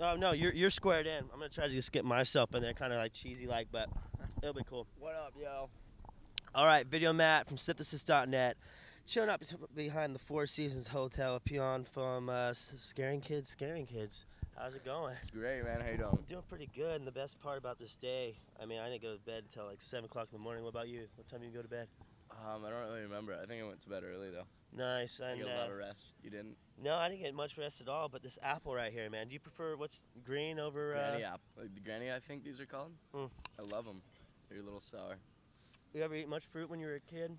Oh no, you're squared in. I'm gonna try to just get myself in there, kind of like cheesy like, but it'll be cool. What up, yo? All right, VideoMatt from Synthesis.net, chilling up behind the Four Seasons Hotel, Pouyan from Scaring Kids. How's it going? Great, man. How you doing? Doing pretty good. And the best part about this day, I mean, I didn't go to bed until like 7 o'clock in the morning. What about you? What time do you go to bed? I don't really remember. I think I went to bed early though. Nice. I And got a lot of rest. You didn't? no, I didn't get much rest at all. But this apple right here, man. Do you prefer what's green over? Granny apple. Like the granny, I think these are called. Mm. I love them. They're a little sour. You ever eat much fruit when you were a kid?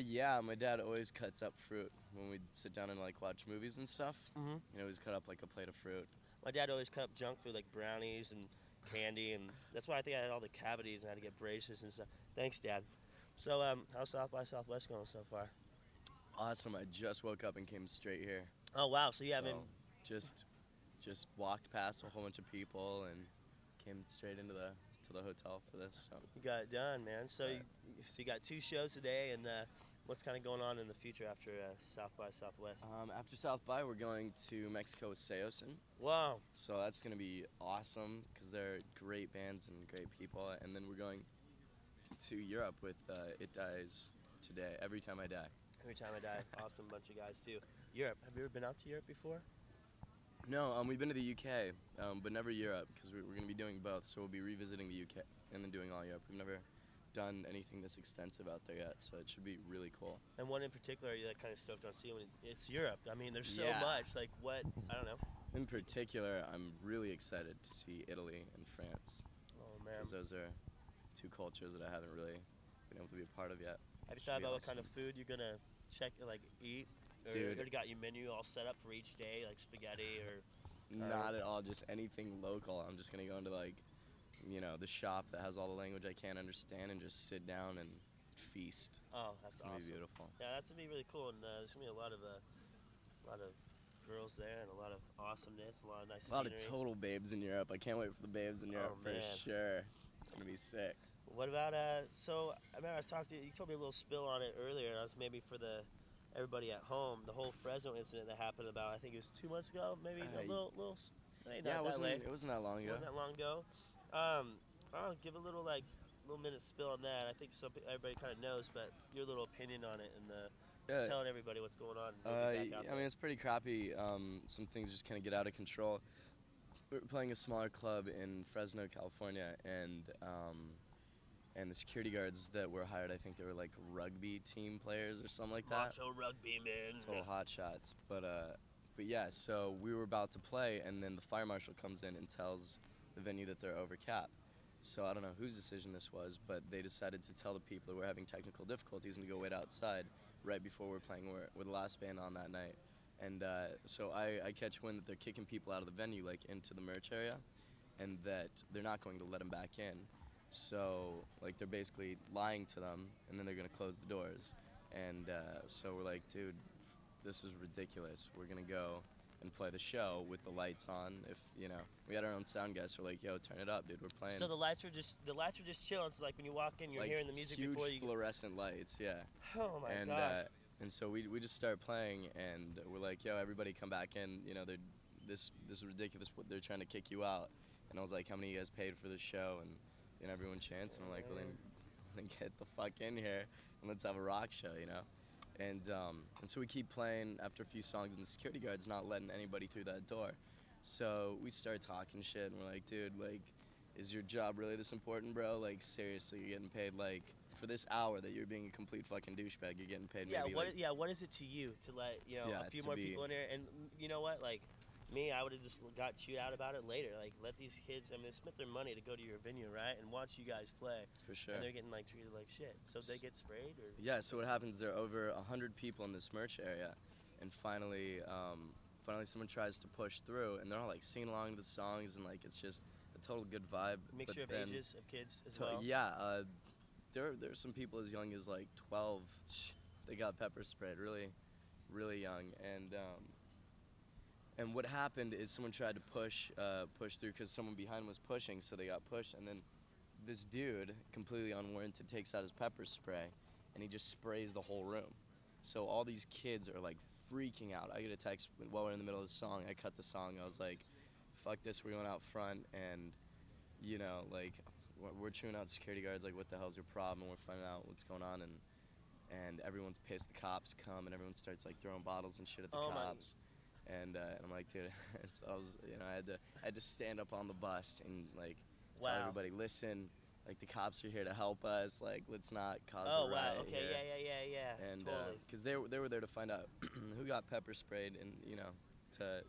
Yeah. My dad always cuts up fruit when we sit down and like watch movies and stuff. Mm-hmm. He always cut up like a plate of fruit. My dad always cut up junk food like brownies and candy, and that's why I think I had all the cavities and I had to get braces and stuff. Thanks, Dad. So, how's South by Southwest going so far? Awesome. I just woke up and came straight here. Oh wow! So you haven't just walked past a whole bunch of people and came straight into the hotel for this. So. you got it done, man. So Yeah. you got 2 shows today, and what's kind of going on in the future after South by Southwest? After South by, we're going to Mexico with Seosin. Wow. So that's going to be awesome because they're great bands and great people. And then we're going to Europe with It Dies Today, Every Time I Die. Every Time I Die. Awesome bunch of guys, too. Europe. Have you ever been out to Europe before? No, we've been to the UK, but never Europe because we're going to be doing both. So we'll be revisiting the UK and then doing all Europe. We've never done anything this extensive out there yet, so it should be really cool. And one in particular are you like kind of stoked on seeing? It's Europe. I mean, there's so Yeah. much. Like what? I don't know. In particular, I'm really excited to see Italy and France Oh man. because those are 2 cultures that I haven't really been able to be a part of yet. Have you Should thought be about what kind of awesome. food you're gonna eat? Or Dude. already got your menu all set up for each day, like spaghetti or? Not at all, just anything local. I'm just gonna go into like, the shop that has all the language I can't understand and just sit down and feast. Oh, that's It's gonna awesome. be beautiful. Yeah, that's gonna be really cool, and there's gonna be a lot of girls there, and a lot of awesomeness, a lot of nice A lot scenery. of total babes in Europe. I can't wait for the babes in Europe for man. sure. It's gonna be sick. What about so I remember I was talking to you. You told me a little spill on it earlier, and I was maybe for everybody at home, the whole Fresno incident that happened about I think it was 2 months ago, maybe a little. Maybe Yeah, not that late. it wasn't that long It ago. wasn't that long ago. I'll give a little minute spill on that. I think everybody kind of knows, but your little opinion on it and Yeah. telling everybody what's going on. And I mean, it's pretty crappy. Some things just kind of get out of control. We were playing a smaller club in Fresno, California, and the security guards that were hired, I think they were like rugby team players or something like that. Macho rugby man. Total hot shots. But yeah, so we were about to play, and then the fire marshal comes in and tells the venue that they're over cap. So I don't know whose decision this was, but they decided to tell the people that were having technical difficulties and to go wait outside right before we're playing. We're the last band on that night. And so I catch wind that they're kicking people out of the venue, like into the merch area, and that they're not going to let them back in. So like they're basically lying to them, and then they're going to close the doors. And so we're like, dude, this is ridiculous. We're going to go and play the show with the lights on. If we had our own sound guys, we're like, yo, turn it up, dude. We're playing. So the lights are just chilling. So like when you walk in, you're like hearing the music huge before you. fluorescent lights, yeah. Oh my gosh. And so we just start playing, and we're like, yo, everybody come back in. This is ridiculous. They're trying to kick you out. And I was like, how many of you guys paid for this show? And everyone chants, and I'm like, well then get the fuck in here and let's have a rock show, And so we keep playing after a few songs, and the security guard's not letting anybody through that door. So we start talking shit, and we're like, dude, like, is your job really this important, bro? Like, seriously, you're getting paid, like, for this hour that you're being a complete fucking douchebag, you're getting paid maybe, what is it to you to let a few to more be- people in here? And you know what, like me, I would have just got chewed out about it later. Like, let these kids, I mean, they spent their money to go to your venue, right, and watch you guys play. For sure. And they're getting like treated like shit. So they get sprayed, or? Yeah, so what happens, there are over 100 people in this merch area, and finally someone tries to push through, and they're all like singing along to the songs, and like it's just a total good vibe. Mixture of ages of kids as well. Yeah, there's some people as young as like 12. They got pepper sprayed, really, really young, and what happened is someone tried to push through because someone behind was pushing, so they got pushed, and then this dude, completely unwarranted, takes out his pepper spray, and he just sprays the whole room. So all these kids are like freaking out. I get a text while we're in the middle of the song. I cut the song. I was like, fuck this, we're going out front, and, you know, like, we're chewing out security guards, like, what the hell's your problem, and we're finding out what's going on, and everyone's pissed, the cops come, and everyone starts, like, throwing bottles and shit at the cops, and I'm like, dude, I was, you know, I had to stand up on the bus and, like, tell everybody, listen, like, the cops are here to help us, like, let's not cause a riot Okay, here. yeah, And, totally. because they were there to find out who got pepper sprayed and, you know, to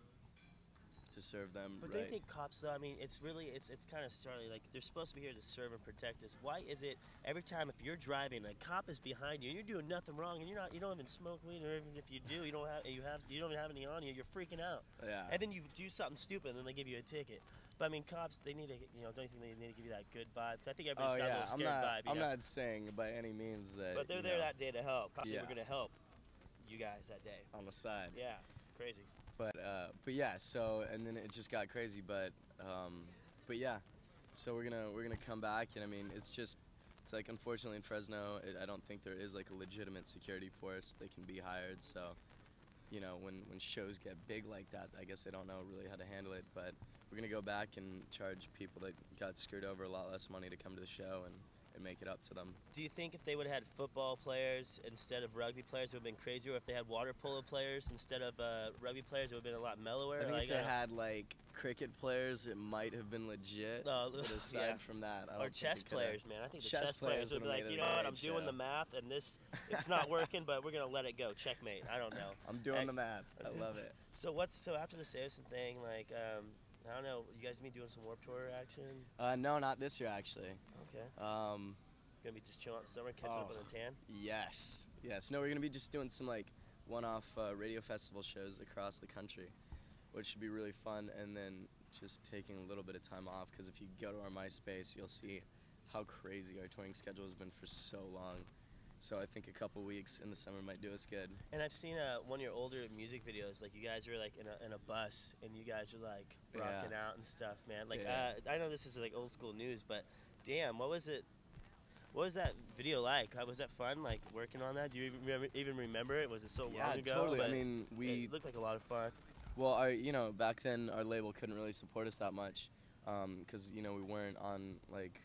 serve them. But do you think cops, though, I mean, it's kind of startling. Like, they're supposed to be here to serve and protect us. Why is it every time if you're driving, a cop is behind you and you're doing nothing wrong and you don't even smoke weed, or even if you do, you don't even have any on you, you're freaking out. Yeah. And then you do something stupid and then they give you a ticket. But I mean, cops, they need to, you know, don't you think they need to give you that good vibe? I think everybody's got a little scared vibe. I'm not saying by any means that. But they're there that day to help. Cops yeah. were going to help you guys that day. On the side. Yeah, crazy. But yeah, so, and then it just got crazy, but yeah, so we're gonna come back, and I mean, it's like, unfortunately in Fresno, I don't think there is like a legitimate security force that can be hired, so, you know, when shows get big like that, I guess they don't know really how to handle it, but we're gonna go back and charge people that got screwed over a lot less money to come to the show and make it up to them. Do you think if they would have had football players instead of rugby players, it would have been crazier? Or if they had water polo players instead of rugby players, it would have been a lot mellower? I think if they had, like, cricket players, it might have been legit. But aside from that, I don't think chess players, man. I think the chess players would be like, you know what, I'm doing the math, and it's not working, but we're going to let it go. Checkmate. I don't know. I'm doing the math. I love it. So after the Saracen thing, like, I don't know, you guys gonna be doing some Warped Tour action? No, not this year, actually. Okay. Gonna be just chilling out in summer, catching up on the tan? Yes. No, we're gonna be just doing some, like, one-off radio festival shows across the country, which should be really fun, and then just taking a little bit of time off, because if you go to our MySpace, you'll see how crazy our touring schedule has been for so long. So I think a couple weeks in the summer might do us good. And I've seen one of your older music videos. Like, you guys are like in a bus, and you guys are like rocking out and stuff, man. Like, I know this is like old school news, but damn, what was it? What was that video like? Was that fun? Like, working on that? Do you even remember it? Was it so long ago? Yeah, totally. I mean, it looked like a lot of fun. Well, you know, back then our label couldn't really support us that much, because, you know, we weren't on like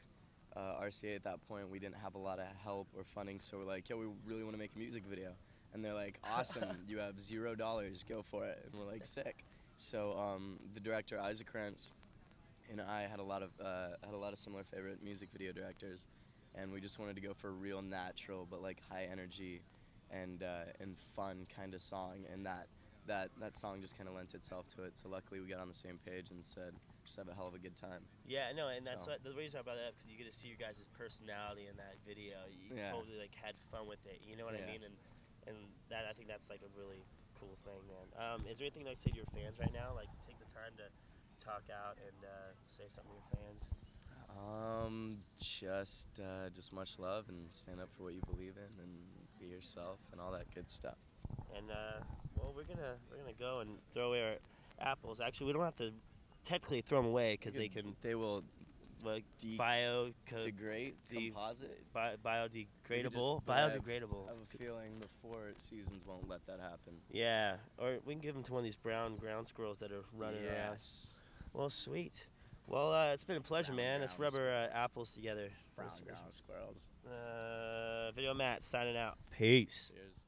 RCA at that point. We didn't have a lot of help or funding, so we're like, yeah, we really want to make a music video, and they're like, awesome, you have $0, go for it, and we're like, sick. So the director Isaac Rentz and I had a lot of similar favorite music video directors, and we just wanted to go for a real natural but like high energy and fun kind of song, and that song just kind of lent itself to it. So luckily we got on the same page and said, just have a hell of a good time. Yeah, no, and that's the reason I brought that up, because you get to see your guys' personality in that video. You totally like had fun with it. You know what I mean? And that, I think that's like a really cool thing, man. Is there anything like, say to your fans right now? Like, take the time to talk out and say something to your fans. Just much love, and stand up for what you believe in, and be yourself, and all that good stuff. And well, we're gonna go and throw away our apples. Actually, we don't have to technically throw them away, because they will like biodegradable. Biodegradable. I have a feeling the 4 seasons won't let that happen. Yeah, or we can give them to one of these brown ground squirrels that are running around. Well, sweet. Well, it's been a pleasure, man. Let's rub our apples together. Brown ground squirrels. VideoMatt signing out. Peace. Cheers.